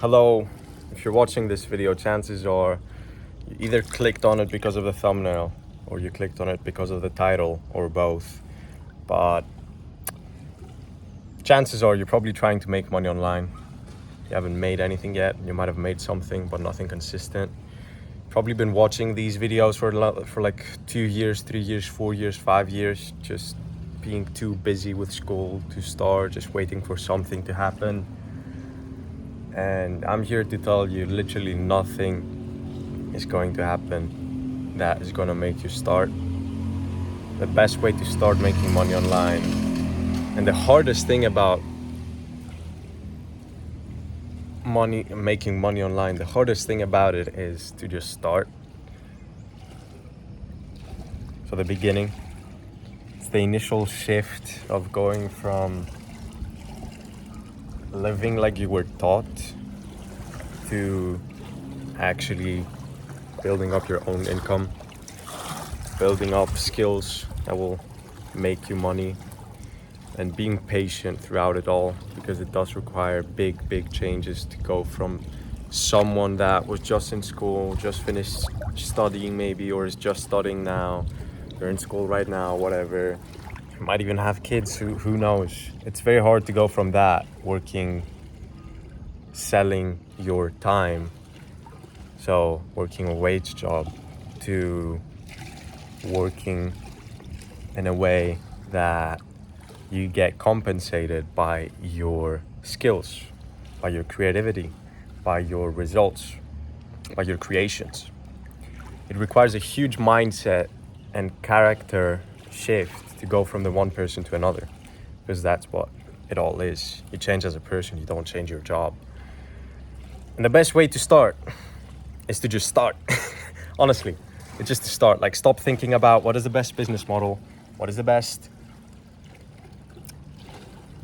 Hello, if you're watching this video, chances are you either clicked on it because of the thumbnail or you clicked on it because of the title or both. But chances are you're probably trying to make money online. You haven't made anything yet. You might have made something, but nothing consistent. Probably been watching these videos for like 2 years, 3 years, 4 years, 5 years, just being too busy with school to start, just waiting for something to happen. And I'm here to tell you literally nothing is going to happen that is going to make you start. The best way to start making money online, and the hardest thing about making money online, the hardest thing about it is to just start. So the beginning, it's the initial shift of going from living like you were taught to actually building up your own income, building up skills that will make you money, and being patient throughout it all, because it does require big changes to go from someone that was just in school, just finished studying maybe, or is just studying now, they're in school right now, whatever. You might even have kids, who knows. It's very hard to go from that, working, selling your time, so working a wage job, to working in a way that you get compensated by your skills, by your creativity, by your results, by your creations. It requires a huge mindset and character shift to go from the one person to another, because that's what it all is. You change as a person, you don't change your job. And the best way to start is to just start. Honestly, it's just to start. Like, stop thinking about what is the best business model, what is the best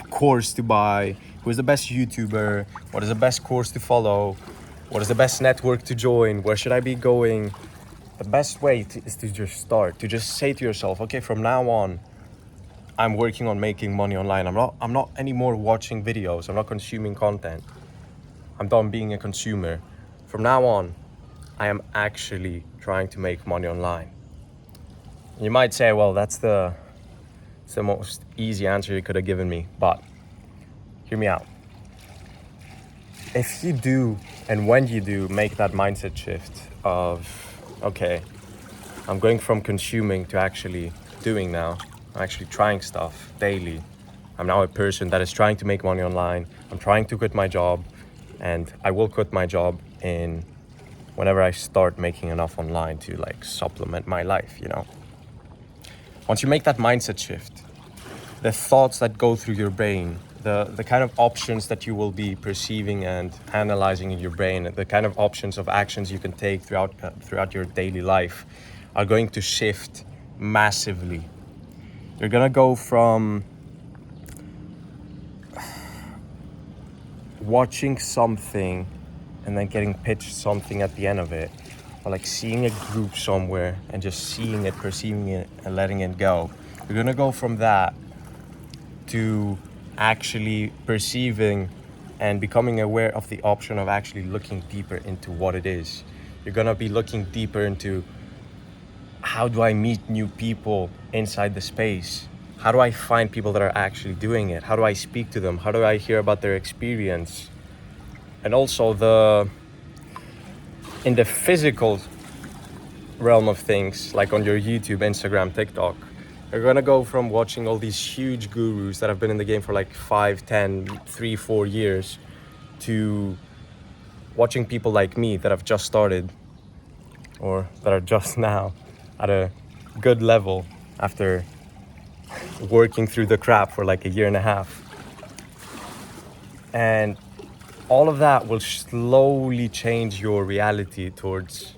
course to buy, who is the best YouTuber, what is the best course to follow, what is the best network to join, where should I be going. The best way is to just start, to just say to yourself, okay, from now on, I'm working on making money online. I'm not anymore watching videos. I'm not consuming content. I'm done being a consumer. From now on, I am actually trying to make money online. You might say, well, it's the most easy answer you could have given me, but hear me out. If you do, and when you do, make that mindset shift of, okay, I'm going from consuming to actually doing now. I'm actually trying stuff daily. I'm now a person that is trying to make money online. I'm trying to quit my job, and I will quit my job in whenever I start making enough online to like supplement my life, you know? Once you make that mindset shift, the thoughts that go through your brain, the kind of options that you will be perceiving and analyzing in your brain, the kind of options of actions you can take throughout your daily life are going to shift massively. You're gonna go from watching something and then getting pitched something at the end of it, or like seeing a group somewhere and just seeing it, perceiving it, and letting it go. You're gonna go from that to actually perceiving and becoming aware of the option of actually looking deeper into what it is. You're gonna be looking deeper into, how do I meet new people inside the space? How do I find people that are actually doing it? How do I speak to them? How do I hear about their experience? And also in the physical realm of things, like on your YouTube, Instagram, TikTok, you're gonna go from watching all these huge gurus that have been in the game for like 5, 10, 3, 4 years to watching people like me that have just started, or that are just now at a good level after working through the crap for like a year and a half. And all of that will slowly change your reality towards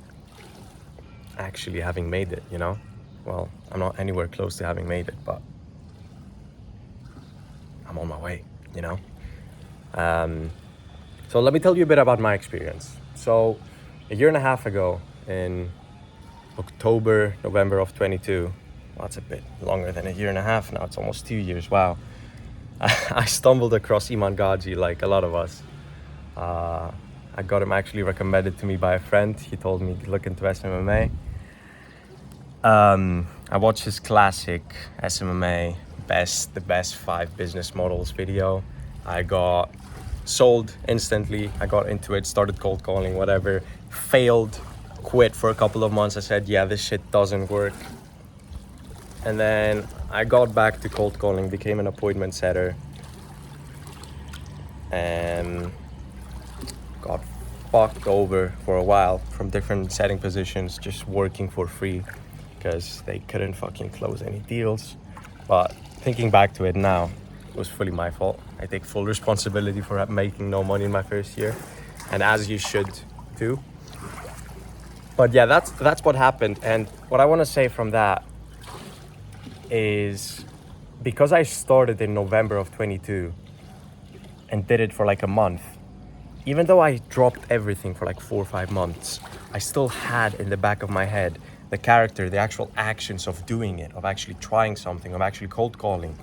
actually having made it, you know? Well, I'm not anywhere close to having made it, but I'm on my way, you know? So let me tell you a bit about my experience. So a year and a half ago, in October, November of 22, well, it's a bit longer than a year and a half now, it's almost 2 years, wow. I stumbled across Iman Gadzhi, like a lot of us. I got him actually recommended to me by a friend. He told me look into SMMA. I watched his classic SMMA the best 5 business models video. I got sold instantly. I got into it, started cold calling, whatever. Failed, quit for a couple of months. I said, yeah, this shit doesn't work. And then I got back to cold calling, became an appointment setter, and got fucked over for a while from different setting positions, just working for free because they couldn't fucking close any deals. But thinking back to it now, it was fully my fault. I take full responsibility for making no money in my first year, and as you should too. But yeah, that's what happened. And what I want to say from that is, because I started in November of 22 and did it for like a month, even though I dropped everything for like 4 or 5 months, I still had in the back of my head the character, the actual actions of doing it, of actually trying something, of actually cold calling.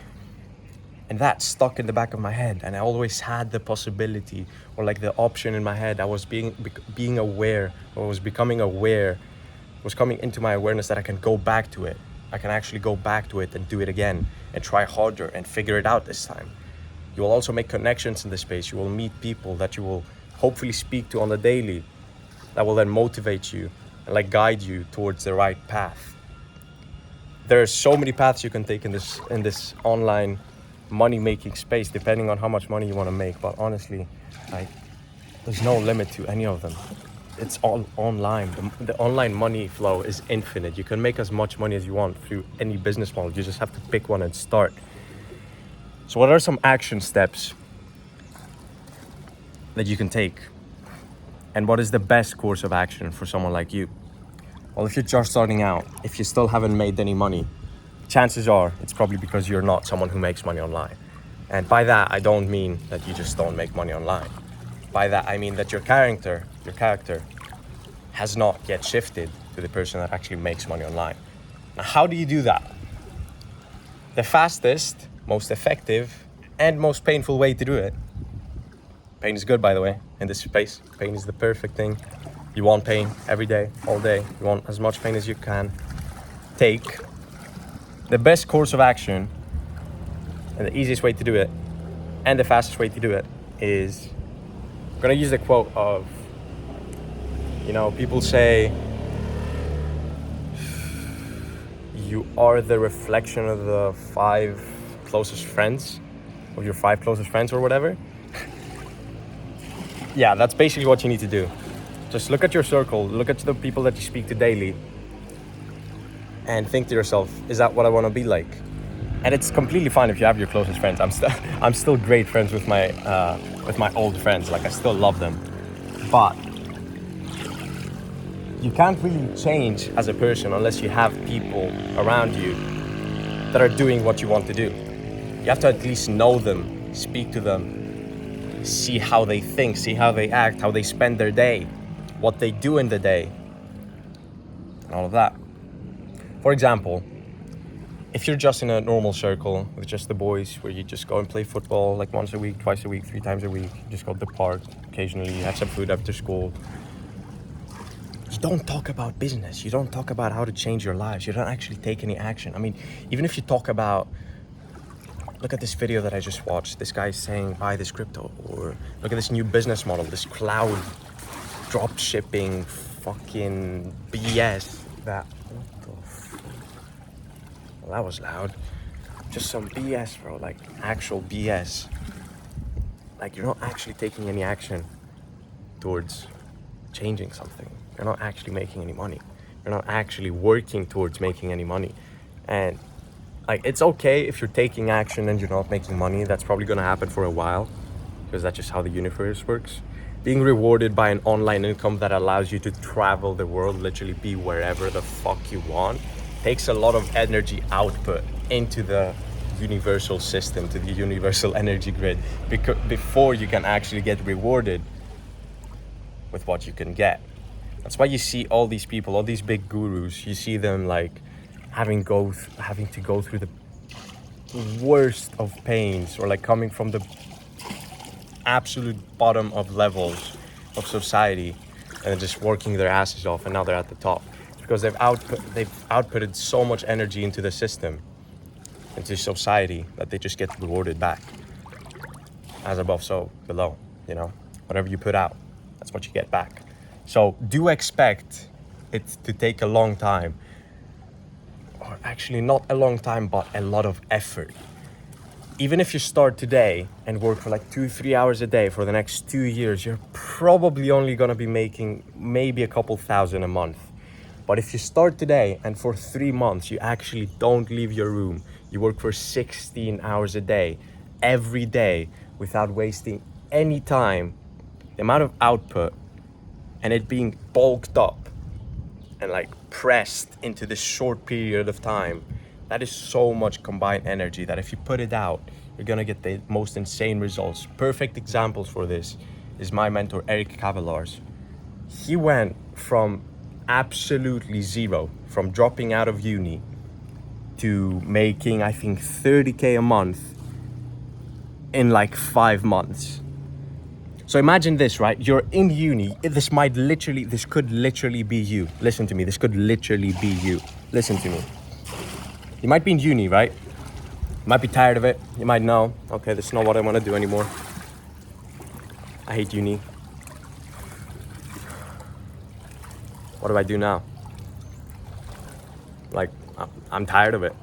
And that stuck in the back of my head, and I always had the possibility, or like the option in my head. I was being aware, or was becoming aware, was coming into my awareness that I can go back to it. I can actually go back to it and do it again and try harder and figure it out this time. You will also make connections in this space. You will meet people that you will hopefully speak to on the daily, that will then motivate you and like guide you towards the right path. There are so many paths you can take in this online money-making space, depending on how much money you want to make. But honestly, like, there's no limit to any of them. It's all online. The online money flow is infinite. You can make as much money as you want through any business model. You just have to pick one and start. So what are some action steps that you can take? And what is the best course of action for someone like you? Well, if you're just starting out, if you still haven't made any money, chances are it's probably because you're not someone who makes money online. And by that, I don't mean that you just don't make money online. By that, I mean that your character has not yet shifted to the person that actually makes money online. Now, how do you do that? The fastest, most effective, and most painful way to do it. Pain is good, by the way, in this space. Pain is the perfect thing. You want pain every day, all day. You want as much pain as you can take. The best course of action and the easiest way to do it and the fastest way to do it is, I'm gonna use the quote of, people say, you are the reflection of the 5 closest friends, of your 5 closest friends or whatever. Yeah, that's basically what you need to do. Just look at your circle, look at the people that you speak to daily, and think to yourself, is that what I want to be like? And it's completely fine if you have your closest friends. I'm still great friends with my old friends. Like, I still love them. But you can't really change as a person unless you have people around you that are doing what you want to do. You have to at least know them, speak to them, see how they think, see how they act, how they spend their day, what they do in the day, and all of that. For example, if you're just in a normal circle with just the boys, where you just go and play football like once a week, twice a week, 3 times a week, you just go to the park, occasionally you have some food after school, you don't talk about business. You don't talk about how to change your lives. You don't actually take any action. I mean, even if you talk about, look at this video that I just watched. This guy's saying, buy this crypto, or look at this new business model, this cloud drop shipping fucking BS. Well, that was loud. Just some BS, bro, like actual BS. Like, you're not actually taking any action towards changing something. You're not actually making any money. You're not actually working towards making any money. And like, it's okay if you're taking action and you're not making money. That's probably gonna happen for a while, because that's just how the universe works. Being rewarded by an online income that allows you to travel the world, literally be wherever the fuck you want, takes a lot of energy output into the universal system, to the universal energy grid, before you can actually get rewarded with what you can get. That's why you see all these people, all these big gurus, you see them like having to go through the worst of pains, or like coming from the absolute bottom of levels, of society and then just working their asses off, and now they're at the top. It's because they've outputted so much energy into the system, into society, that they just get rewarded back. As above, so below, you know? Whatever you put out, that's what you get back. So do expect it to take a long time, or actually not a long time, but a lot of effort. Even if you start today and work for like 2-3 hours a day for the next 2 years, you're probably only gonna be making maybe a couple thousand a month. But if you start today and for 3 months, you actually don't leave your room, you work for 16 hours a day, every day, without wasting any time, the amount of output and it being bulked up and like pressed into this short period of time, that is so much combined energy that if you put it out, you're gonna get the most insane results. Perfect examples for this is my mentor, Eric Cavallars. He went from absolutely zero, from dropping out of uni to making, I think, 30K a month in like 5 months. So imagine this, right? You're in uni. This could literally be you. Listen to me, this could literally be you. Listen to me. You might be in uni, right? You might be tired of it. You might know, okay, this is not what I want to do anymore. I hate uni. What do I do now? Like, I'm tired of it.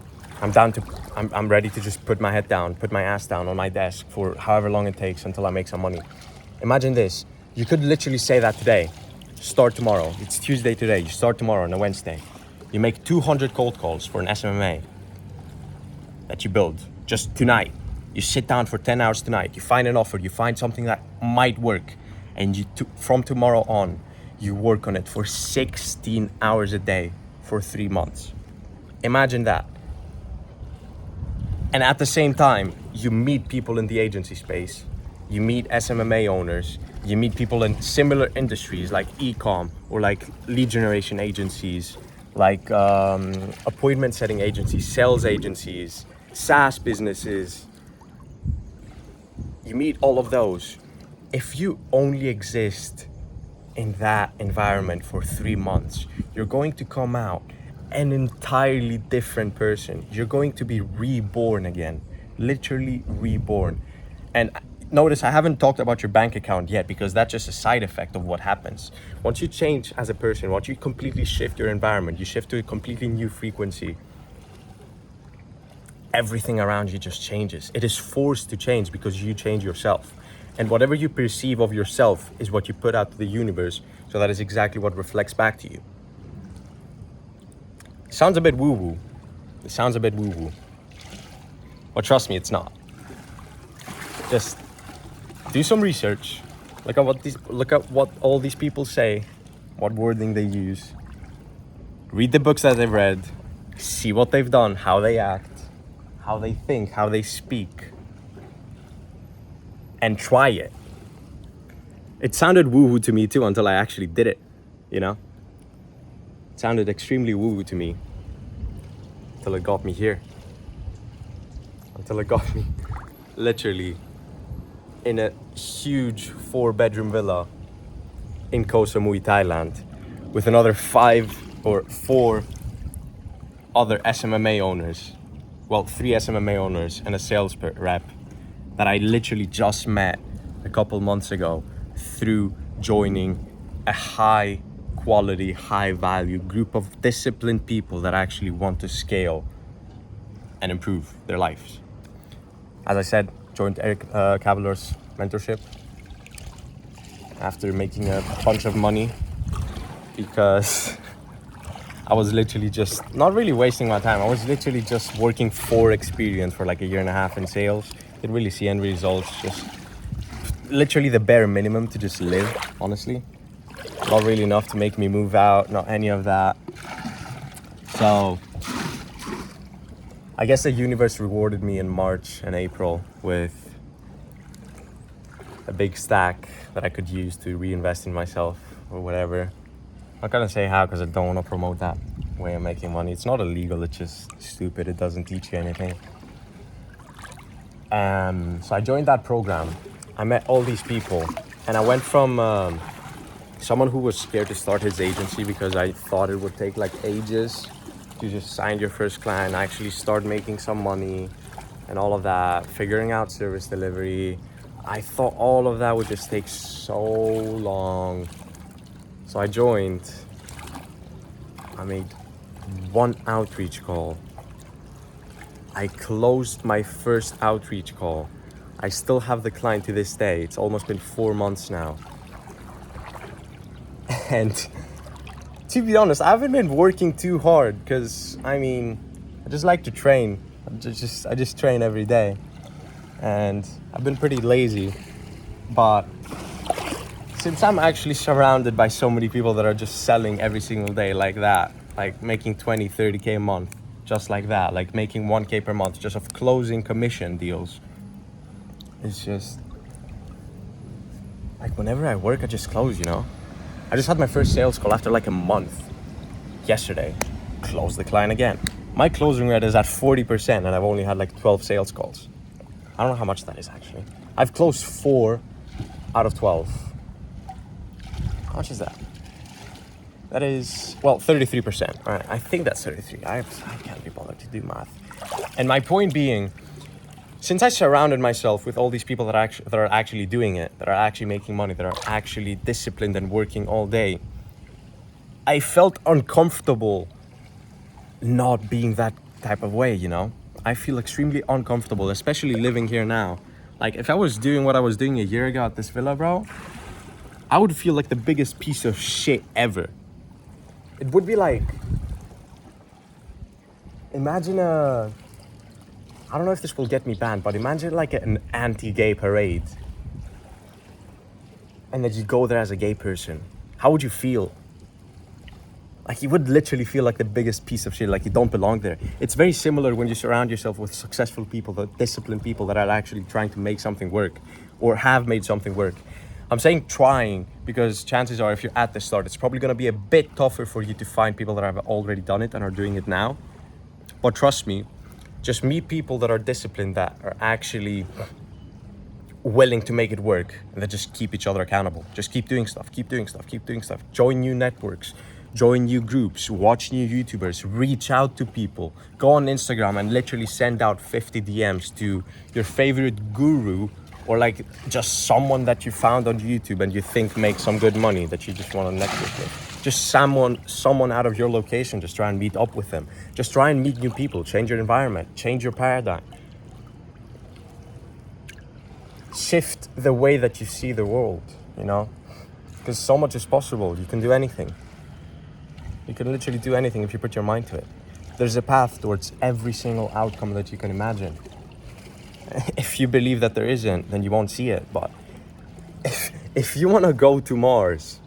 I'm ready to just put my head down, put my ass down on my desk for however long it takes until I make some money. Imagine this. You could literally say that today. Start tomorrow. It's Tuesday today. You start tomorrow on a Wednesday. You make 200 cold calls for an SMMA that you build just tonight. You sit down for 10 hours tonight. You find an offer. You find something that might work. And from tomorrow on, you work on it for 16 hours a day for 3 months. Imagine that. And at the same time, you meet people in the agency space. You meet SMMA owners. You meet people in similar industries like e-com or like lead generation agencies, like appointment setting agencies, sales agencies, SaaS businesses. You meet all of those. If you only exist in that environment for 3 months, you're going to come out an entirely different person. You're going to be reborn again, literally reborn. And notice I haven't talked about your bank account yet, because that's just a side effect of what happens. Once you change as a person, once you completely shift your environment, you shift to a completely new frequency, everything around you just changes. It is forced to change because you change yourself. And whatever you perceive of yourself is what you put out to the universe, so that is exactly what reflects back to you. It sounds a bit woo-woo. But trust me, it's not. Just do some research. Look at what all these people say, what wording they use. Read the books that they've read, see what they've done, how they act, how they think, how they speak, and try it. It sounded woo-woo to me too until I actually did it, you know? It sounded extremely woo-woo to me until it got me here. Until it got me literally in a huge 4-bedroom villa in Koh Samui, Thailand, with another 5 or 4 other SMMA owners. Well, 3 SMMA owners and a sales rep that I literally just met a couple months ago through joining a high quality, high value group of disciplined people that actually want to scale and improve their lives. As I said, joined Eric Cavallars' mentorship after making a bunch of money, because I was literally just not really wasting my time. I was literally just working for experience for like 1.5 years in sales. Didn't really see end results, just literally the bare minimum to just live, honestly. Not really enough to make me move out, not any of that. So I guess the universe rewarded me in March and April with a big stack that I could use to reinvest in myself or whatever. I'm not gonna say how, because I don't want to promote that way of making money. It's not illegal, it's just stupid. It doesn't teach you anything. So I joined that program. I met all these people, and I went from someone who was scared to start his agency because I thought it would take like ages to just sign your first client, actually start making some money and all of that, figuring out service delivery. I thought all of that would just take so long. So I joined. I made one outreach call. I closed my first outreach call. I still have the client to this day. It's almost been 4 months now. And to be honest, I haven't been working too hard because, I mean, I just like to train. I just train every day. And I've been pretty lazy. But since I'm actually surrounded by so many people that are just selling every single day like that, like making 20, 30K a month, just like that, like making 1K per month just of closing commission deals. It's just like whenever I work, I just close, you know? I just had my first sales call after like a month yesterday. Close the client again. My closing rate is at 40% and I've only had like 12 sales calls. I don't know how much that is actually. I've closed 4 out of 12. How much is that? That is, well, 33%. All right, I think that's 33. I can't be bothered to do math. And my point being, since I surrounded myself with all these people that are actually doing it, that are actually making money, that are actually disciplined and working all day, I felt uncomfortable not being that type of way, you know? I feel extremely uncomfortable, especially living here now. Like, if I was doing what I was doing a year ago at this villa, bro, I would feel like the biggest piece of shit ever. It would be like, imagine I don't know if this will get me banned, but imagine like an anti-gay parade. And that you go there as a gay person. How would you feel? Like you would literally feel like the biggest piece of shit, like you don't belong there. It's very similar when you surround yourself with successful people, the disciplined people that are actually trying to make something work or have made something work. I'm saying trying because chances are if you're at the start, it's probably gonna be a bit tougher for you to find people that have already done it and are doing it now. But trust me, just meet people that are disciplined, that are actually willing to make it work and that just keep each other accountable. Just keep doing stuff, keep doing stuff, keep doing stuff. Join new networks, join new groups, watch new YouTubers, reach out to people. Go on Instagram and literally send out 50 DMs to your favorite guru or like just someone that you found on YouTube and you think makes some good money that you just want to network with. Just someone out of your location, just try and meet up with them. Just try and meet new people, change your environment, change your paradigm. Shift the way that you see the world, you know? Because so much is possible. You can do anything. You can literally do anything if you put your mind to it. There's a path towards every single outcome that you can imagine. If you believe that there isn't, then you won't see it. But if you want to go to Mars,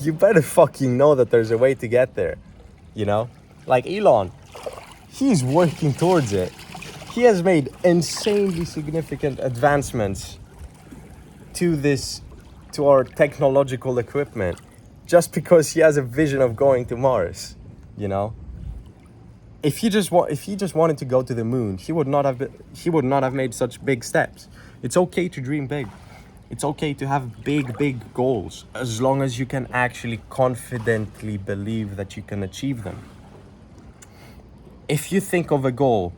you better fucking know that there's a way to get there, you know? Like Elon, he's working towards it. He has made insanely significant advancements to our technological equipment just because he has a vision of going to Mars, you know? If he just wanted to go to the moon, he would not have made such big steps. It's okay to dream big. It's okay to have big goals as long as you can actually confidently believe that you can achieve them. If you think of a goal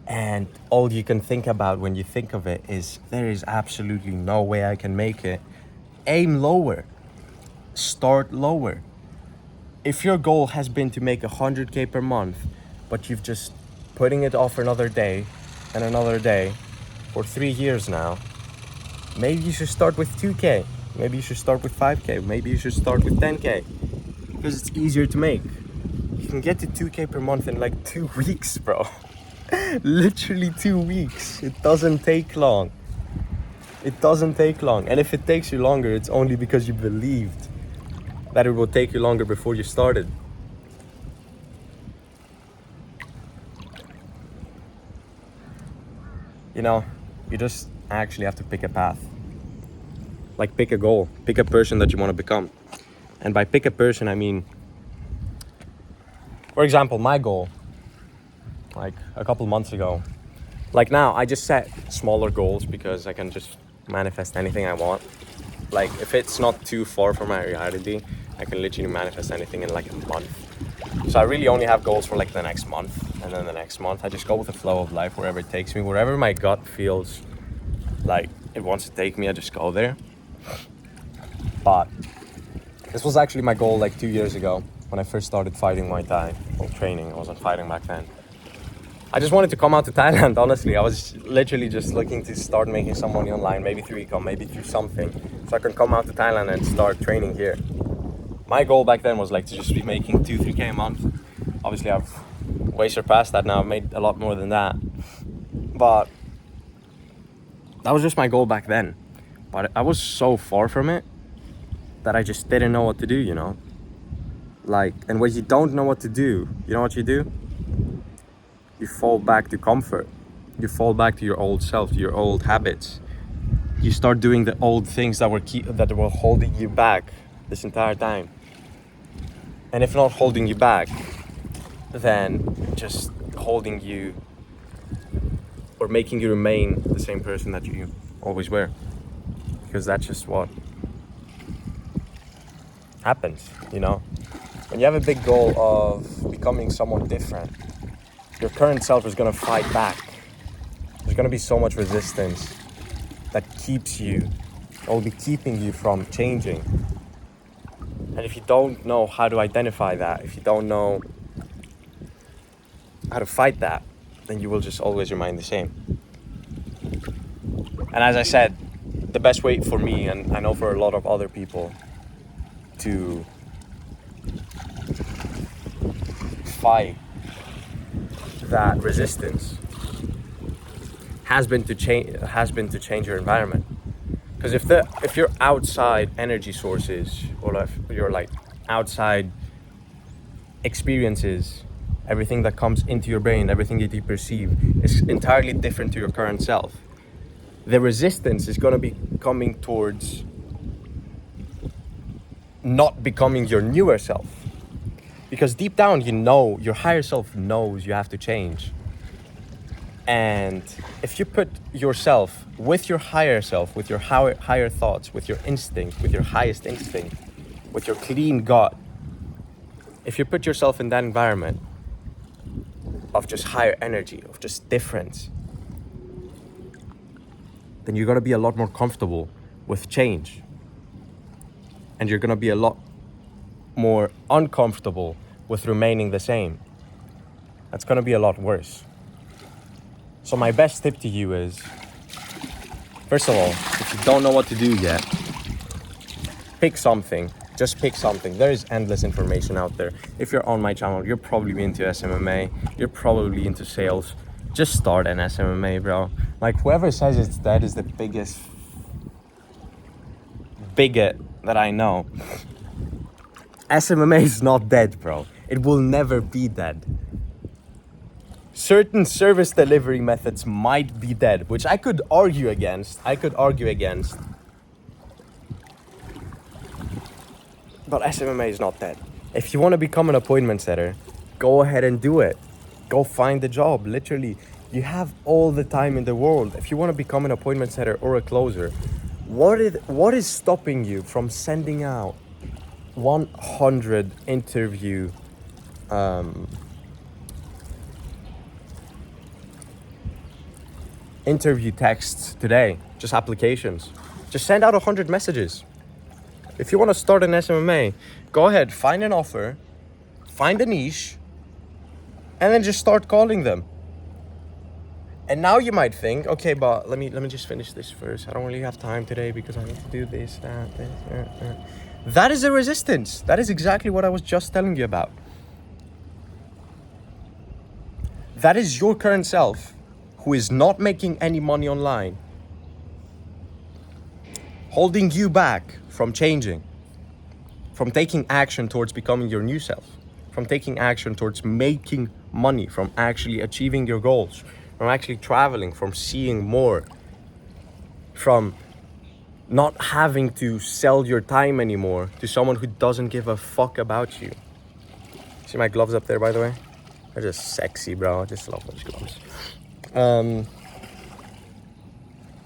and all you can think about when you think of it is there is absolutely no way I can make it, aim lower. Start lower. If your goal has been to make 100K per month, but you've just putting it off another day and another day for 3 years now, maybe you should start with 2K. Maybe you should start with 5K. Maybe you should start with 10K because it's easier to make. You can get to 2K per month in like 2 weeks, bro. Literally 2 weeks. It doesn't take long. It doesn't take long. And if it takes you longer, it's only because you believed that it will take you longer before you started. You know, you just actually have to pick a path. Like pick a goal, pick a person that you want to become. And by pick a person, I mean, for example, my goal, like a couple months ago, like now I just set smaller goals because I can just manifest anything I want. Like, if it's not too far from my reality, I can literally manifest anything in like a month. So I really only have goals for like the next month, and then the next month I just go with the flow of life, wherever it takes me, wherever my gut feels like it wants to take me, I just go there. But this was actually my goal like 2 years ago when I first started fighting Muay Thai, or training. I wasn't fighting back then. I just wanted to come out to Thailand, honestly. I was literally just looking to start making some money online, maybe through ecom, maybe through something, so I can come out to Thailand and start training here. My goal back then was like to just be making 2-3K a month. Obviously I've way surpassed that now. I've made a lot more than that. But that was just my goal back then. But I was so far from it that I just didn't know what to do, you know? Like, and when you don't know what to do, you know what you do? You fall back to comfort. You fall back to your old self, to your old habits. You start doing the old things that were holding you back this entire time. And if not holding you back, then just holding you or making you remain the same person that you always were. Because that's just what happens, you know? When you have a big goal of becoming someone different, your current self is gonna fight back. There's gonna be so much resistance that will be keeping you from changing. And if you don't know how to identify that, if you don't know how to fight that, then you will just always remain the same. And as I said, the best way for me, and I know for a lot of other people, to fight that resistance has been to change your environment. Because if your outside energy sources, or if your like outside experiences, everything that comes into your brain, everything that you perceive is entirely different to your current self, the resistance is going to be coming towards not becoming your newer self. Because deep down, you know, your higher self knows you have to change. And if you put yourself with your higher self, with your higher thoughts, with your instinct, with your highest instinct, with your clean gut, if you put yourself in that environment of just higher energy, of just difference, then you're going to be a lot more comfortable with change. And you're going to be a lot more uncomfortable with remaining the same. That's going to be a lot worse. So my best tip to you is, first of all, if you don't know what to do yet, pick something. Just pick something. There is endless information out there. If you're on my channel, you're probably into SMMA. You're probably into sales. Just start an SMMA, bro. Like, whoever says it's dead is the biggest bigot that I know. SMMA is not dead, bro. It will never be dead. Certain service delivery methods might be dead, which I could argue against. But SMMA is not dead. If you want to become an appointment setter, go ahead and do it. Go find a job. Literally, you have all the time in the world. If you want to become an appointment setter or a closer, what is stopping you from sending out 100 interview texts today? Just applications. Just send out 100 messages. If you want to start an SMMA, go ahead, find an offer, find a niche, and then just start calling them. And now you might think, okay, but let me just finish this first. I don't really have time today because I need to do this, that. That is a resistance. That is exactly what I was just telling you about. That is your current self who is not making any money online, holding you back from changing, from taking action towards becoming your new self, from taking action towards making money, from actually achieving your goals, from actually traveling, from seeing more, from not having to sell your time anymore to someone who doesn't give a fuck about you. See my gloves up there, by the way? They're just sexy, bro. I just love those gloves.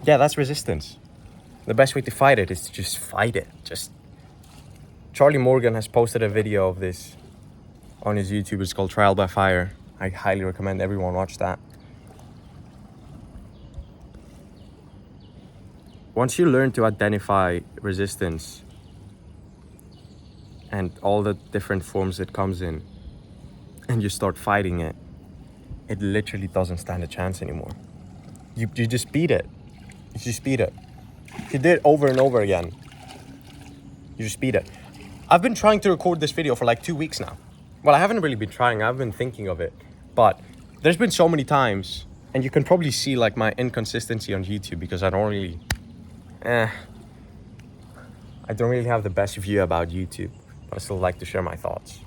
Yeah, that's resistance. The best way to fight it is to just fight it. Charlie Morgan has posted a video of this on his YouTube. It's called Trial by Fire. I highly recommend everyone watch that. Once you learn to identify resistance and all the different forms it comes in, and you start fighting it, it literally doesn't stand a chance anymore. You just beat it. You just beat it. If you did it over and over again, you just beat it. I've been trying to record this video for like 2 weeks now. Well, I haven't really been trying, I've been thinking of it. But there's been so many times, and you can probably see like my inconsistency on YouTube because I don't really have the best view about YouTube, but I still like to share my thoughts.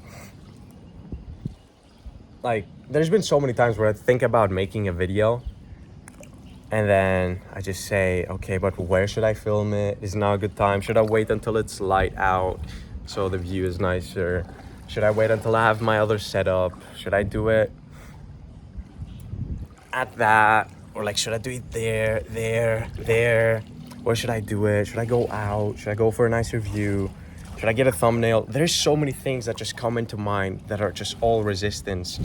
Like, there's been so many times where I think about making a video and then I just say, okay, but where should I film it? Is now a good time? Should I wait until it's light out so the view is nicer? Should I wait until I have my other setup? Should I do it at that? Or like, should I do it there? Where should I do it? Should I go out? Should I go for a nicer view? Should I get a thumbnail? There's so many things that just come into mind that are just all resistance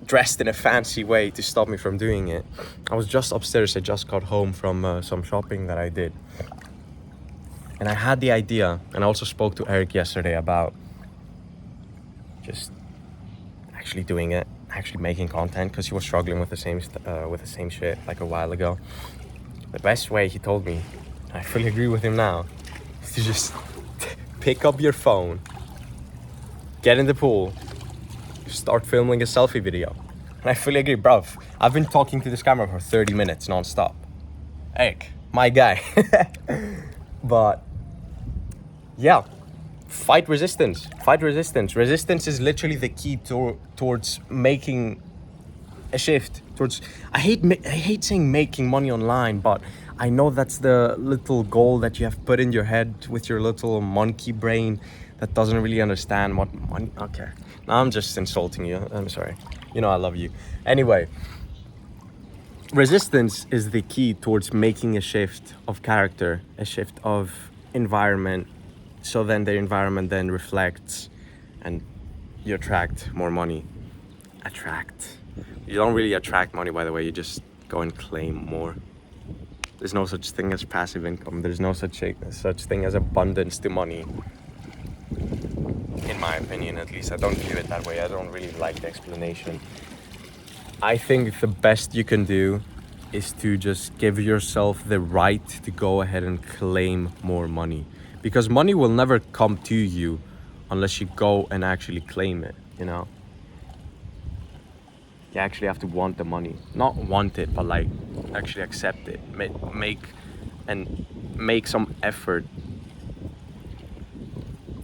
dressed in a fancy way to stop me from doing it. I was just upstairs. I just got home from some shopping that I did. And I had the idea, and I also spoke to Eric yesterday about just actually doing it, actually making content, because he was struggling with the same shit like a while ago. The best way, he told me, I fully agree with him now, is to just pick up your phone, get in the pool, start filming a selfie video. And I fully agree, bruv. I've been talking to this camera for 30 minutes non-stop. Eric, my guy. But yeah, fight resistance. Resistance is literally the key towards making a shift towards. I hate saying making money online, but I know that's the little goal that you have put in your head with your little monkey brain that doesn't really understand what money. Okay, now I'm just insulting you. I'm sorry. You know I love you. Anyway, resistance is the key towards making a shift of character, a shift of environment, so then the environment then reflects and you attract more money. You don't really attract money, by the way, you just go and claim more. There's no such thing as passive income. There's no such thing as abundance to money. In my opinion, at least. I don't view it that way. I don't really like the explanation. I think the best you can do is to just give yourself the right to go ahead and claim more money. Because money will never come to you unless you go and actually claim it, you know? You actually have to want the money. Not want it, but like actually accept it. Make some effort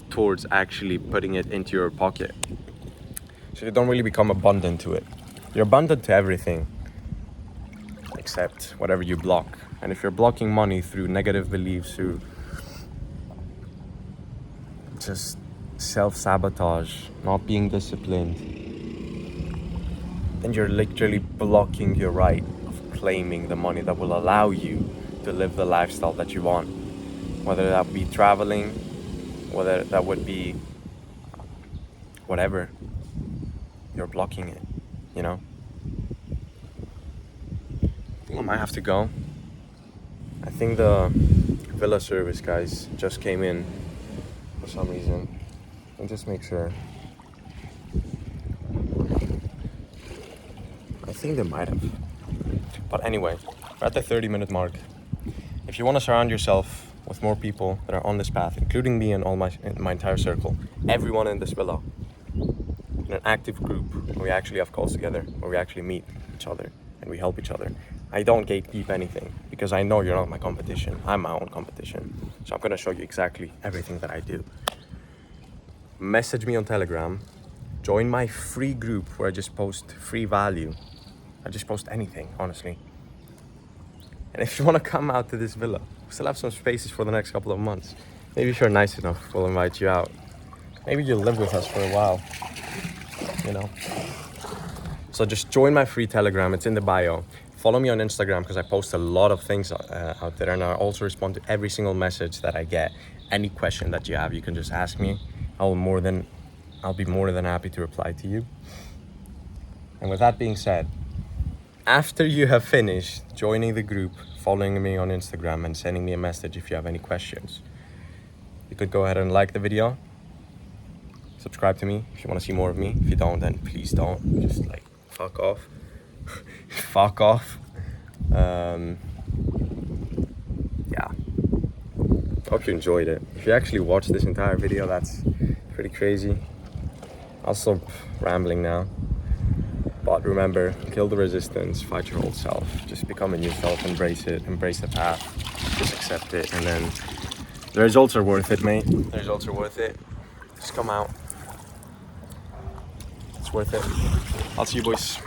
towards actually putting it into your pocket. So you don't really become abundant to it. You're abundant to everything except whatever you block. And if you're blocking money through negative beliefs, through just self-sabotage, not being disciplined, then you're literally blocking your right of claiming the money that will allow you to live the lifestyle that you want. Whether that be traveling, whether that would be whatever, you're blocking it, you know? I think I might have to go. I think the villa service guys just came in for some reason. And just make sure. I think they might have. But anyway, we're at the 30-minute mark. If you want to surround yourself with more people that are on this path, including me and all my entire circle, everyone in this villa, in an active group where we actually have calls together, where we actually meet each other and we help each other. I don't gatekeep anything because I know you're not my competition. I'm my own competition. So I'm going to show you exactly everything that I do. Message me on Telegram. Join my free group where I just post free value. I just post anything, honestly. And if you want to come out to this villa, we still have some spaces for the next couple of months. Maybe if you're nice enough, we'll invite you out. Maybe you'll live with us for a while, you know. So just join my free Telegram. It's in the bio. Follow me on Instagram because I post a lot of things out there, and I also respond to every single message that I get. Any question that you have, you can just ask me. I'll be more than happy to reply to you. And with that being said, after you have finished joining the group, following me on Instagram, and sending me a message if you have any questions, you could go ahead and like the video, subscribe to me if you want to see more of me. If you don't, then please don't. Just like fuck off. Fuck off. Yeah. Hope you enjoyed it. If you actually watched this entire video, that's pretty crazy. I'll stop rambling now. But remember, kill the resistance, fight your old self. Just become a new self, embrace it, embrace the path, just accept it, and then the results are worth it, mate. The results are worth it. Just come out. It's worth it. I'll see you boys.